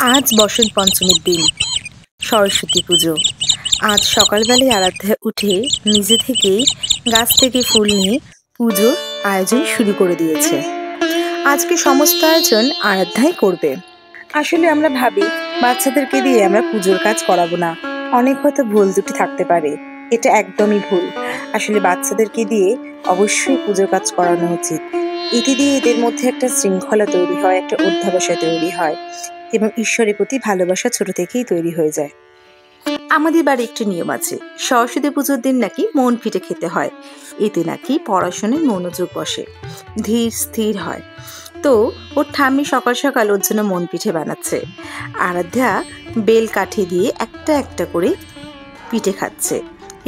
আজ বসন্ত পঞ্চমীর দিন, সরস্বতী পুজো। আজ সকালবেলায় আরাধ্যা উঠে নিজে থেকেই গাছ থেকে ফুল নিয়ে পুজোর আয়োজন শুরু করে দিয়েছে। আজকে সমস্ত আয়োজন আরাধ্যাই করবে। আসলে আমরা ভাবি বাচ্চাদেরকে দিয়ে আমরা পুজোর কাজ করাবো না, অনেক হয়তো ভুল ত্রুটি থাকতে পারে। এটা একদমই ভুল। আসলে বাচ্চাদেরকে দিয়ে অবশ্যই পুজোর কাজ করানো উচিত। এতে দিয়ে এদের মধ্যে একটা শৃঙ্খলা তৈরি হয়, একটা অধ্যাবসায় তৈরি হয় এবং ঈশ্বরের প্রতি ভালোবাসা ছোট থেকেই তৈরি হয়ে যায়। আমাদের বাড়ি একটি নিয়ম আছে, সরস্বতী পুজোর দিন নাকি মন পিঠে খেতে হয়। এতে নাকি পড়াশোনায় মনোযোগ বসে, ধীর স্থির হয়। তো ওর ঠাম্মি সকাল সকাল ওর জন্য মন পিঠে বানাচ্ছে। আরাধ্যা বেল কাঠি দিয়ে একটা একটা করে পিঠে খাচ্ছে।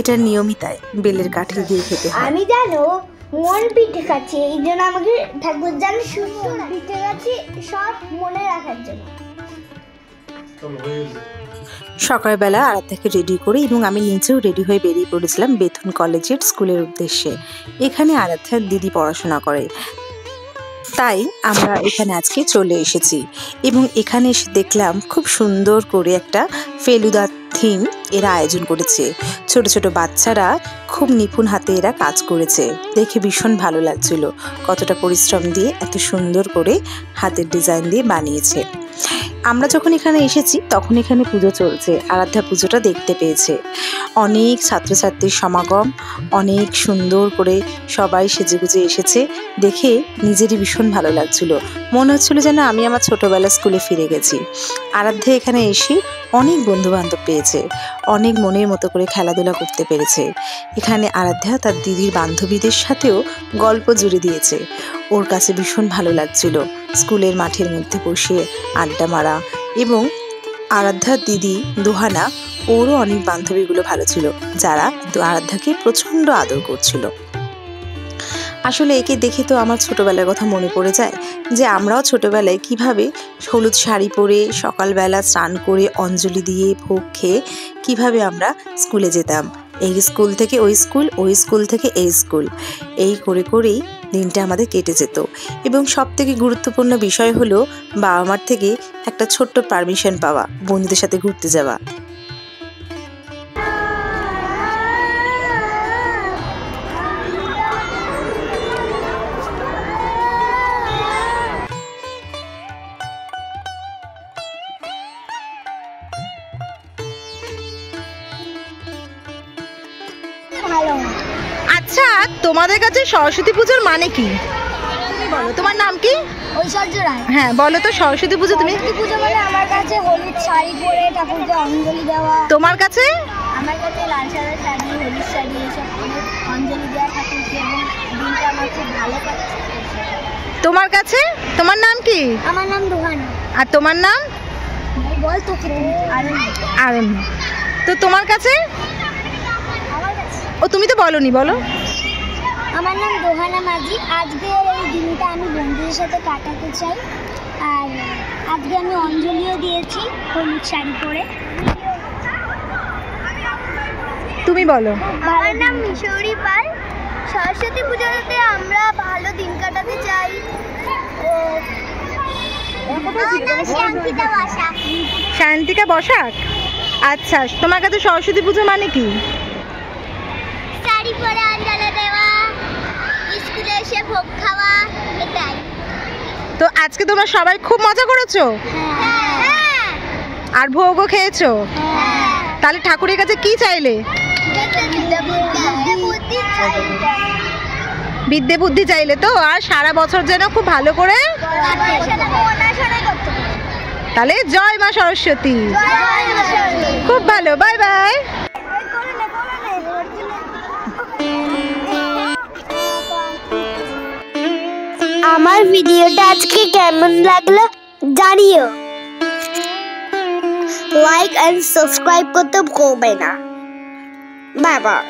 এটা নিয়মই তাই, বেলের কাঠি দিয়ে খেতে হয়। আমি জানো মন পিঠে খাচ্ছি, এই জন্য আমাকে ঠাকুর জানো সুস্থ পিঠে খাচ্ছি সব মনে রাখার জন্য। সকালবেলা আরাধ্যাকে রেডি করে এবং আমি নিজেও রেডি হয়ে বেরিয়ে পড়েছিলাম বেথুন কলেজের স্কুলের উদ্দেশ্যে। এখানে আরাধ্যার দিদি পড়াশোনা করে, তাই আমরা এখানে আজকে চলে এসেছি এবং এখানে এসে দেখলাম খুব সুন্দর করে একটা ফেলুদা থিম এরা আয়োজন করেছে। ছোট ছোট বাচ্চারা খুব নিপুণ হাতে এরা কাজ করেছে, দেখে ভীষণ ভালো লাগছিল। কতটা পরিশ্রম দিয়ে এত সুন্দর করে হাতের ডিজাইন দিয়ে বানিয়েছে। আমরা যখন এখানে এসেছি তখন এখানে পুজো চলছে, আরাধ্যা পুজোটা দেখতে পেয়েছে। অনেক ছাত্রছাত্রীর সমাগম, অনেক সুন্দর করে সবাই সেজেগুজে এসেছে, দেখে নিজেরই ভীষণ ভালো লাগছিল। মনে হচ্ছিল যেন আমি আমার ছোটোবেলার স্কুলে ফিরে গেছি। আরাধ্যা এখানে এসে অনেক বন্ধুবান্ধব পেয়েছে, অনেক মনের মতো করে খেলাধুলা করতে পেরেছে। এখানে আরাধ্যা তার দিদির বান্ধবীদের সাথেও গল্প জুড়ে দিয়েছে। ওর কাছে ভীষণ ভালো লাগছিল স্কুলের মাঠের মধ্যে বসে আড্ডা মারা। এবং আরাধ্যার দিদি দোহানা, ওরও অনেক বান্ধবীগুলো ভালো ছিল যারা আরাধ্যাকে প্রচণ্ড আদর করছিল। আসলে একে দেখে তো আমার ছোটোবেলার কথা মনে পড়ে যায়, যে আমরাও ছোটোবেলায় কিভাবে হলুদ শাড়ি পরে সকালবেলা স্নান করে অঞ্জলি দিয়ে ভোগ খেয়ে কিভাবে আমরা স্কুলে যেতাম। এই স্কুল থেকে ওই স্কুল, ওই স্কুল থেকে এই স্কুল, এই করে করেই দিনটা আমাদের কেটে যেত। এবং সবথেকে গুরুত্বপূর্ণ বিষয় হলো বাবা মার থেকে একটা ছোট্ট পারমিশন পাওয়া, বন্ধুদের সাথে ঘুরতে যাওয়া। আচ্ছা, তোমাদের কাছে সরস্বতী পুজোর মানে কি তুমি বলো? তোমার নাম কি? ঐশ্বর্য রায়। হ্যাঁ বলো তো, সরস্বতী পুজো তুমি? সরস্বতী পুজো মানে আমার কাছে হলুদ শাড়ি পরে ঠাকুরকে অঞ্জলি দেওয়া। তোমার কাছে? আমার কাছে লাল সাদা শাড়ি, হলুদ শাড়ি এসব পরে অঞ্জলি দেওয়া ঠাকুরকে, এবং দিনটা আমার খুব ভালো কাটছে। তোমার কাছে? তোমার নাম কি? আমার নাম দোহানা। আর তোমার নাম? বল তো আরণ্য। তো তোমার কাছে? ও তুমি তো বলনি, বলো। আমার নাম দোহানা মাঝি। আজকের এই দিনটা আমি বন্ধুদের সাথে কাটাতে চাই, আর আজকে আমি অঞ্জলিও দিয়েছি হলুদ শাড়ি পরে। তুমি বলো। আমার নাম মিশৌরি পাল। সরস্বতী পুজোতে আমরা ভালো দিন কাটাতে চাই। শান্তিকা বসাক। আচ্ছা, তোমার কাছে সরস্বতী পুজো মানে কি? শাড়ি পরে অঞ্জলি দেওয়া, স্কুলে এসে ভোগ খাওয়া, এটাই। তো আজকে তোমরা সবাই খুব মজা করেছো? হ্যাঁ। আর ভোগও খেয়েছো? হ্যাঁ। তাহলে ঠাকুরের কাছে কি চাইলে? বিদ্যে বুদ্ধি চাইলে তো, আর সারা বছর যেন খুব ভালো করে। তাহলে জয় মা সরস্বতী। খুব ভালো, বাই বাই। আমার ভিডিওটা আজকে কেমন লাগলো জানিও। লাইক এন্ড সাবস্ক্রাইব করতে ভুলবে না। Bye bye.